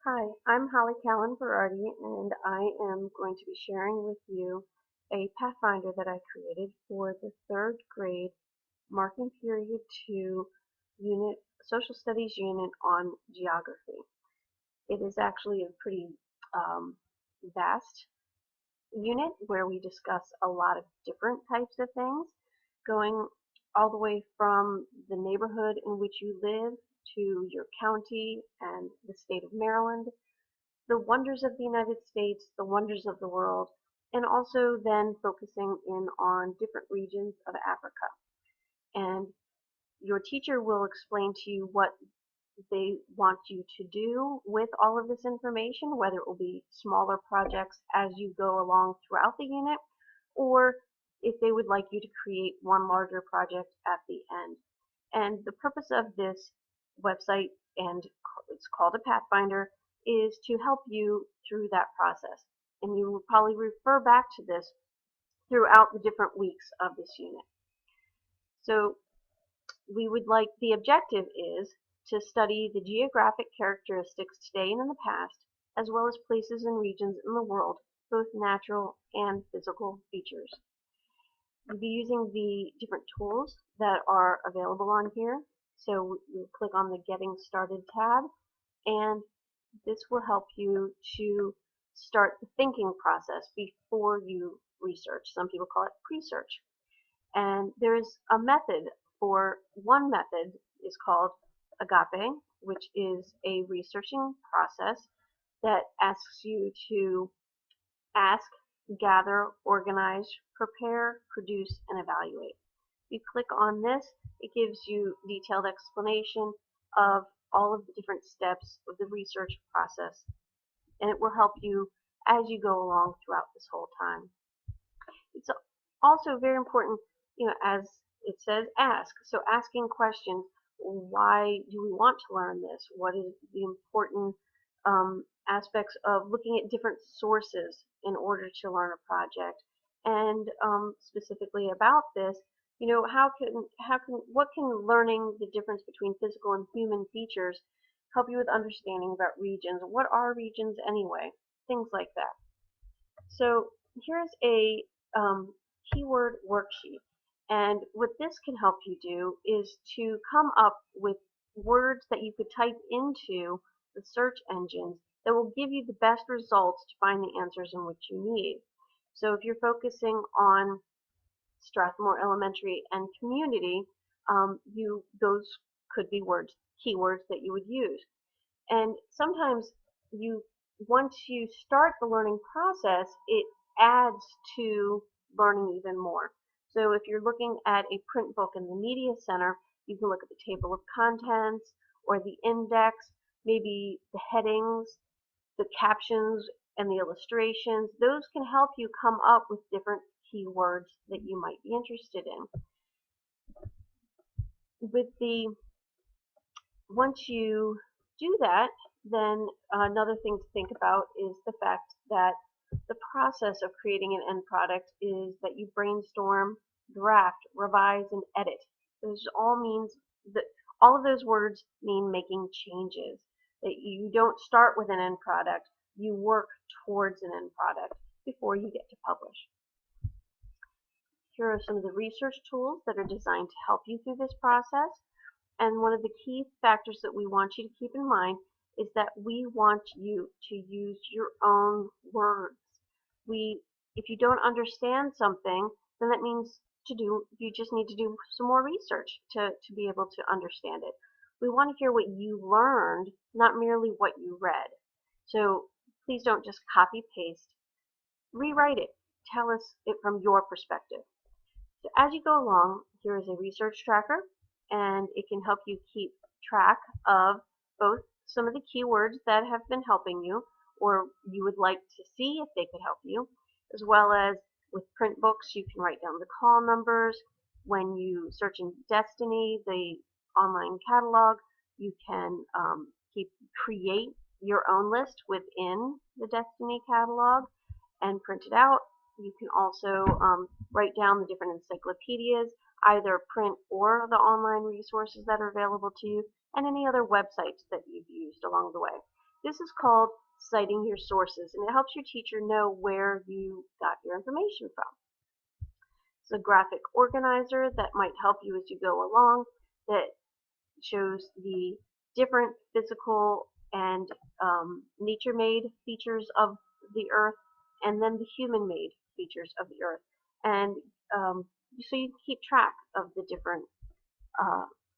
Hi, I'm Tools-Callen Berardi, and I am going to be sharing with you a Pathfinder that I created for the third grade marking period 2 unit, social studies unit on geography. It is actually a pretty vast unit where we discuss a lot of different types of things, going all the way from the neighborhood in which you live to your county and the state of Maryland, the wonders of the United States, the wonders of the world, and also then focusing in on different regions of Africa. And your teacher will explain to you what they want you to do with all of this information, whether it will be smaller projects as you go along throughout the unit, or if they would like you to create one larger project at the end. And the purpose of this website, and it's called a Pathfinder, is to help you through that process. And you will probably refer back to this throughout the different weeks of this unit. So the objective is to study the geographic characteristics today and in the past, as well as places and regions in the world, both natural and physical features. You'll be using the different tools that are available on here. So you click on the Getting Started tab, and this will help you to start the thinking process before you research. Some people call it pre-search. And there's a method for one method is called Agape, which is a researching process that asks you to ask, gather, organize, prepare, produce, and evaluate. You click on this, it gives you detailed explanation of all of the different steps of the research process, and it will help you as you go along throughout this whole time. It's also very important, as it says, ask. So asking questions, why do we want to learn this? What is the important aspects of looking at different sources in order to learn a project? And specifically about this, what can learning the difference between physical and human features help you with understanding about regions? What are regions anyway? Things like that. So here's a keyword worksheet. And what this can help you do is to come up with words that you could type into the search engines that will give you the best results to find the answers in which you need. So if you're focusing on Strathmore Elementary and community, those could be keywords that you would use. And sometimes once you start the learning process, it adds to learning even more. So if you're looking at a print book in the Media Center, you can look at the table of contents or the index, maybe the headings, the captions, and the illustrations. Those can help you come up with different keywords that you might be interested in. Once you do that, then another thing to think about is the fact that the process of creating an end product is that you brainstorm, draft, revise, and edit. Those all means that all of those words mean making changes. That you don't start with an end product, you work towards an end product before you get to publish. Here are some of the research tools that are designed to help you through this process. And one of the key factors that we want you to keep in mind is that we want you to use your own words. If you don't understand something, then that means you just need to do some more research to be able to understand it. We want to hear what you learned, not merely what you read. So please don't just copy paste. Rewrite it. Tell us it from your perspective. So as you go along, here is a research tracker, and it can help you keep track of both some of the keywords that have been helping you or you would like to see if they could help you, as well as with print books you can write down the call numbers. When you search in Destiny, the online catalog, you can create your own list within the Destiny catalog and print it out. You can also write down the different encyclopedias, either print or the online resources that are available to you, and any other websites that you've used along the way. This is called citing your sources, and it helps your teacher know where you got your information from. It's a graphic organizer that might help you as you go along, that shows the different physical and nature-made features of the Earth, and then the human-made features of the Earth. And so you can keep track of the different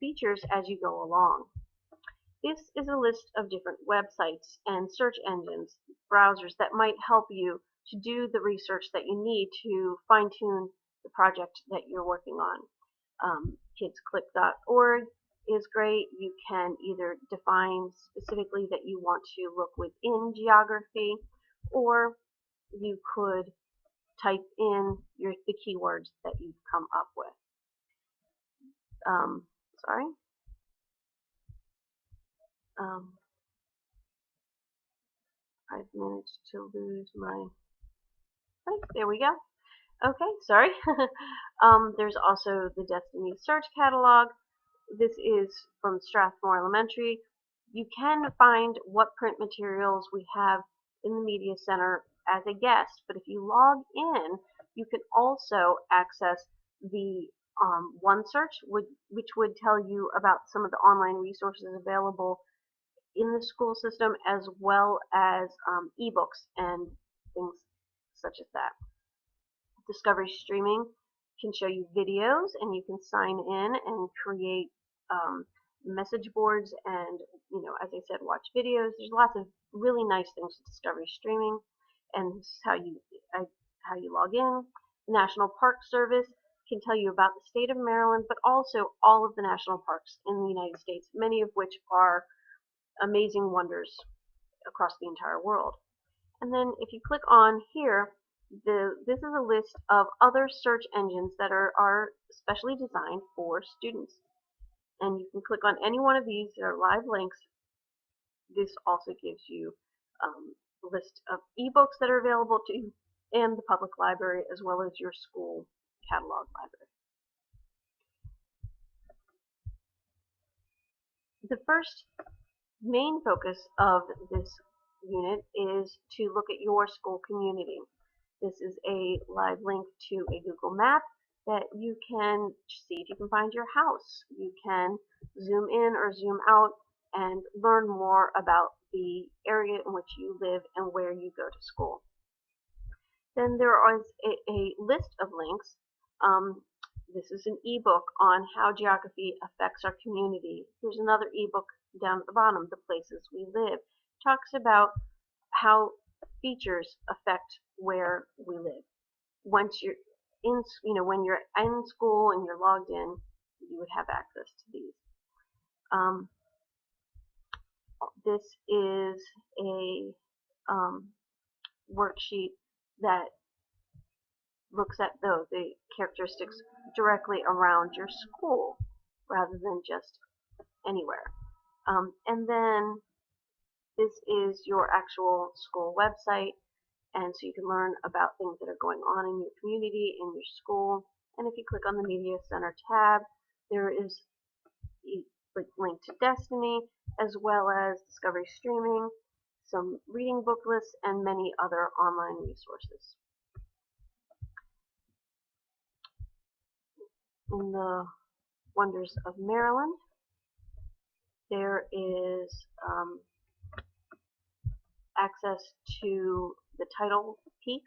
features as you go along. This is a list of different websites and search engines, browsers that might help you to do the research that you need to fine-tune the project that you're working on. Kidsclick.org is great. You can either define specifically that you want to look within geography, or you could type in the keywords that you've come up with. I've managed to lose my, there we go. Okay, sorry. There's also the Destiny Search Catalog. This is from Strathmore Elementary. You can find what print materials we have in the Media Center as a guest, but if you log in, you can also access the OneSearch, which would tell you about some of the online resources available in the school system, as well as ebooks and things such as that. Discovery Streaming can show you videos, and you can sign in and create message boards and, as I said, watch videos. There's lots of really nice things with Discovery Streaming, and this is how you log in. The National Park Service can tell you about the state of Maryland, but also all of the national parks in the United States, many of which are amazing wonders across the entire world. And then if you click on here, this is a list of other search engines that are specially designed for students. And you can click on any one of these. There are live links. This also gives you a list of ebooks that are available to you and the public library, as well as your school catalog library. The first main focus of this unit is to look at your school community. This is a live link to a Google map that you can see if you can find your house. You can zoom in or zoom out and learn more about the area in which you live and where you go to school. Then there is a list of links. This is an ebook on how geography affects our community. Here's another ebook down at the bottom, The Places We Live. It talks about how features affect where we live. Once you're in, when you're in school and you're logged in, you would have access to these. This is a worksheet that looks at the characteristics directly around your school rather than just anywhere. And then this is your actual school website, and so you can learn about things that are going on in your community, in your school. And if you click on the Media Center tab, there is a link to Destiny, as well as Discovery Streaming, some reading book lists, and many other online resources. In the Wonders of Maryland, there is access to the title peak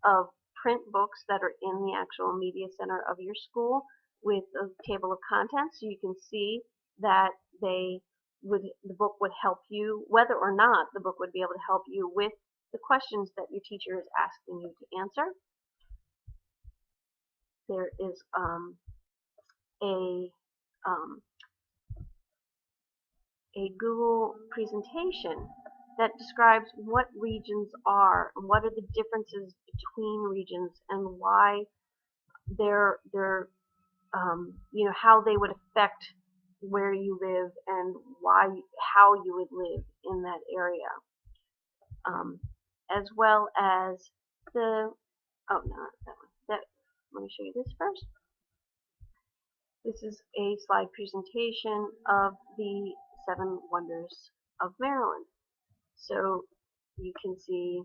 of print books that are in the actual media center of your school with a table of contents. So you can see that the book would help you, whether or not the book would be able to help you with the questions that your teacher is asking you to answer. There is a Google presentation that describes what regions are and what are the differences between regions and why they're how they would affect where you live and how you would live in that area, as well as let me show you this first. This is a slide presentation of the 7 Wonders of Maryland. So you can see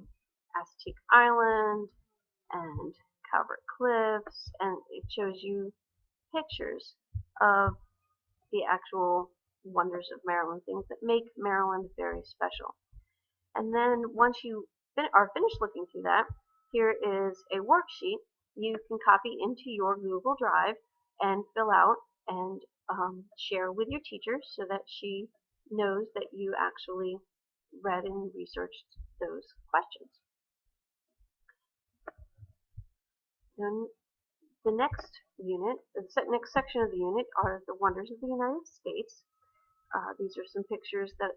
Aztec Island and Calvert Cliffs, and it shows you pictures of the actual wonders of Maryland, things that make Maryland very special. And then once you are finished looking through that, here is a worksheet you can copy into your Google Drive and fill out and share with your teacher so that she knows that you actually read and researched those questions. Then the next unit, the next section of the unit are the wonders of the United States. These are some pictures that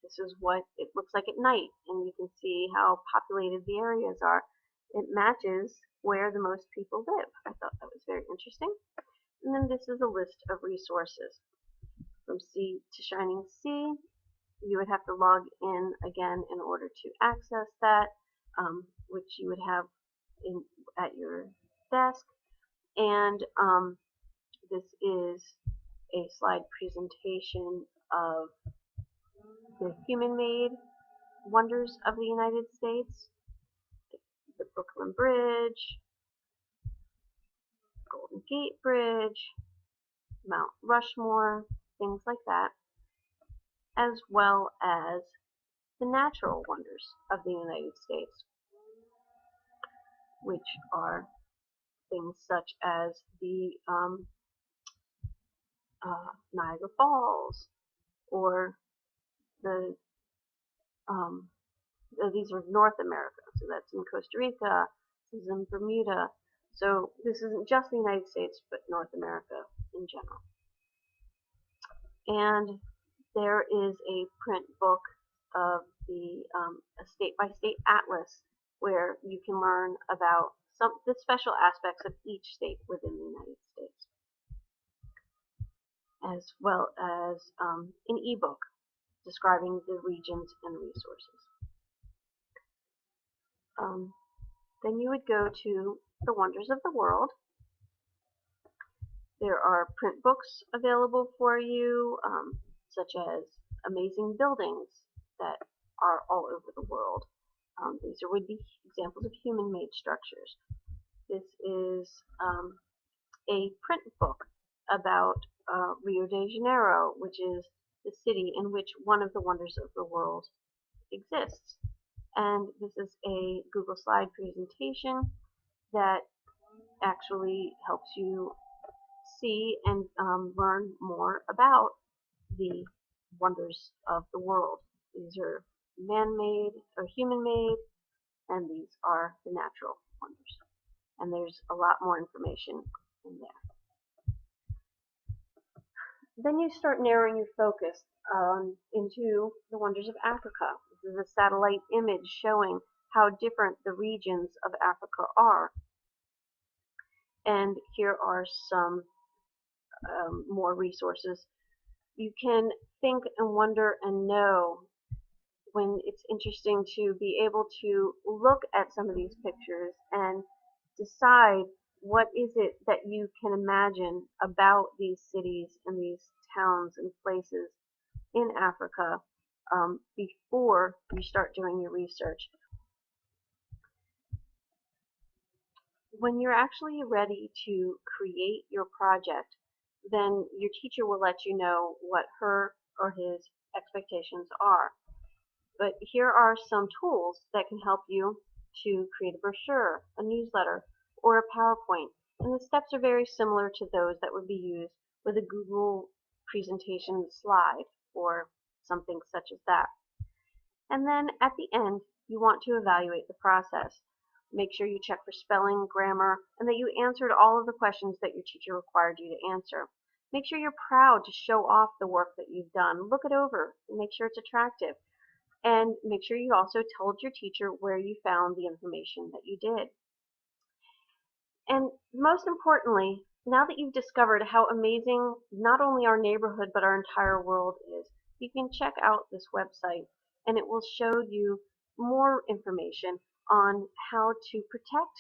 this is what it looks like at night, and you can see how populated the areas are. It matches where the most people live. I thought that was very interesting. And then this is a list of resources. From sea to shining sea, you would have to log in again in order to access that, which you would have at your desk. And this is a slide presentation of the human-made wonders of the United States, the Brooklyn Bridge, Golden Gate Bridge, Mount Rushmore, things like that, as well as the natural wonders of the United States, which are things such as the Niagara Falls, or these are North America, so that's in Costa Rica, this is in Bermuda. So this isn't just the United States, but North America in general. And there is a print book of the a state-by-state atlas where you can learn about the special aspects of each state within the United States, as well as an ebook describing the regions and resources. Then you would go to the Wonders of the World. There are print books available for you, such as amazing buildings that are all over the world. These would be examples of human-made structures. This is a print book about Rio de Janeiro, which is the city in which one of the wonders of the world exists. And this is a Google slide presentation that actually helps you see and learn more about the wonders of the world. These are man-made or human-made, and these are the natural wonders. And there's a lot more information in there. Then you start narrowing your focus into the wonders of Africa. This is a satellite image showing how different the regions of Africa are. And here are some more resources. You can think and wonder and know when it's interesting to be able to look at some of these pictures and decide what is it that you can imagine about these cities and these towns and places in Africa before you start doing your research. When you're actually ready to create your project, then your teacher will let you know what her or his expectations are. But here are some tools that can help you to create a brochure, a newsletter, or a PowerPoint. And the steps are very similar to those that would be used with a Google presentation slide or something such as that. And then at the end, you want to evaluate the process. Make sure you check for spelling, grammar, and that you answered all of the questions that your teacher required you to answer. Make sure you're proud to show off the work that you've done. Look it over and make sure it's attractive. And make sure you also told your teacher where you found the information that you did. And most importantly, now that you've discovered how amazing not only our neighborhood but our entire world is, you can check out this website and it will show you more information on how to protect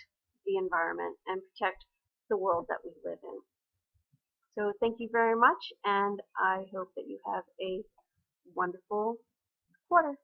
the environment and protect the world that we live in. So thank you very much, and I hope that you have a wonderful quarter.